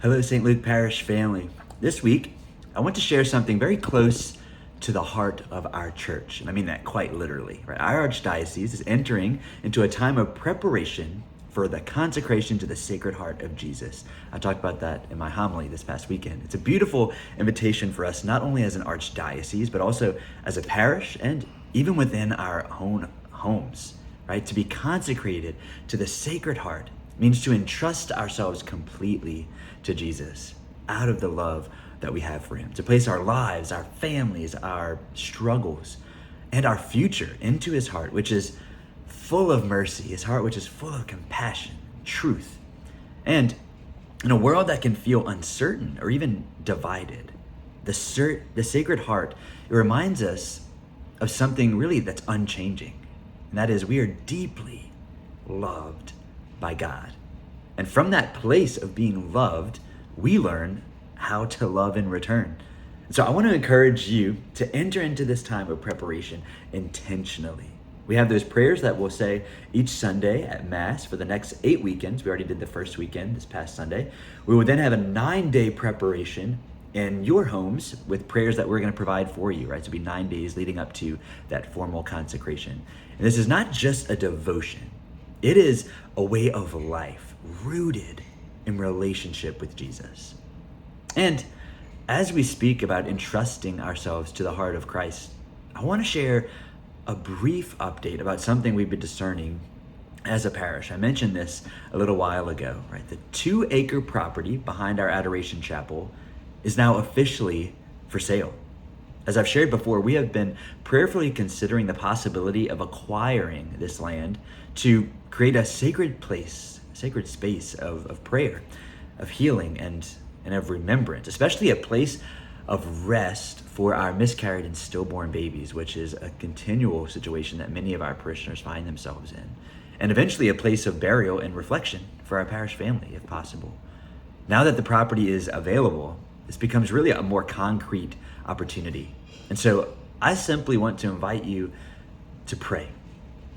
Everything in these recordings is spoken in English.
Hello, St. Luke Parish family. This week, I want to share something very close to the heart of our church. And I mean that quite literally, right? Our archdiocese is entering into a time of preparation for the consecration to the Sacred Heart of Jesus. I talked about that in my homily this past weekend. It's a beautiful invitation for us, not only as an archdiocese, but also as a parish and even within our own homes, right? To be consecrated to the Sacred Heart means to entrust ourselves completely to Jesus out of the love that we have for him, to place our lives, our families, our struggles, and our future into his heart, which is full of mercy, his heart which is full of compassion, truth. And in a world that can feel uncertain or even divided, the Sacred Heart, it reminds us of something really that's unchanging. And that is, we are deeply loved by God. And from that place of being loved, we learn how to love in return. So I want to encourage you to enter into this time of preparation intentionally. We have those prayers that we'll say each Sunday at Mass for the next 8 weekends. We already did the first weekend this past Sunday. We will then have a 9-day preparation in your homes with prayers that we're going to provide for you, right? So it'll be 9 days leading up to that formal consecration. And this is not just a devotion. It is a way of life rooted in relationship with Jesus. And as we speak about entrusting ourselves to the heart of Christ, I want to share a brief update about something we've been discerning as a parish. I mentioned this a little while ago, right? The 2-acre property behind our Adoration Chapel is now officially for sale. As I've shared before, we have been prayerfully considering the possibility of acquiring this land to create a sacred place, sacred space of prayer, of healing, and of remembrance, especially a place of rest for our miscarried and stillborn babies, which is a continual situation that many of our parishioners find themselves in, and eventually a place of burial and reflection for our parish family, if possible. Now that the property is available, this becomes really a more concrete opportunity. And so I simply want to invite you to pray.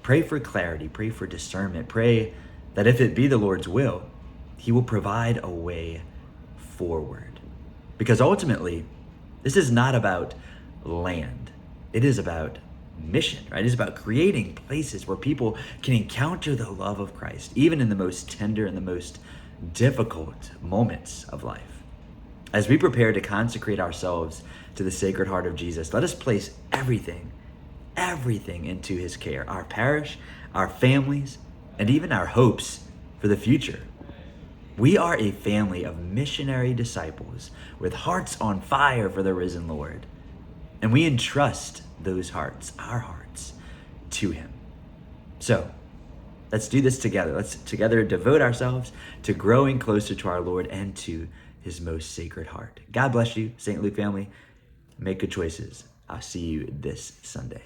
Pray for clarity, pray for discernment, pray that if it be the Lord's will, he will provide a way forward. Because ultimately, this is not about land. It is about mission, right? It is about creating places where people can encounter the love of Christ, even in the most tender and the most difficult moments of life. As we prepare to consecrate ourselves to the Sacred Heart of Jesus, let us place everything into his care, our parish, our families, and even our hopes for the future. We are a family of missionary disciples with hearts on fire for the risen Lord. And we entrust those hearts, our hearts, to him. So let's do this together. Let's together devote ourselves to growing closer to our Lord and to his most sacred heart. God bless you, St. Luke family. Make good choices. I'll see you this Sunday.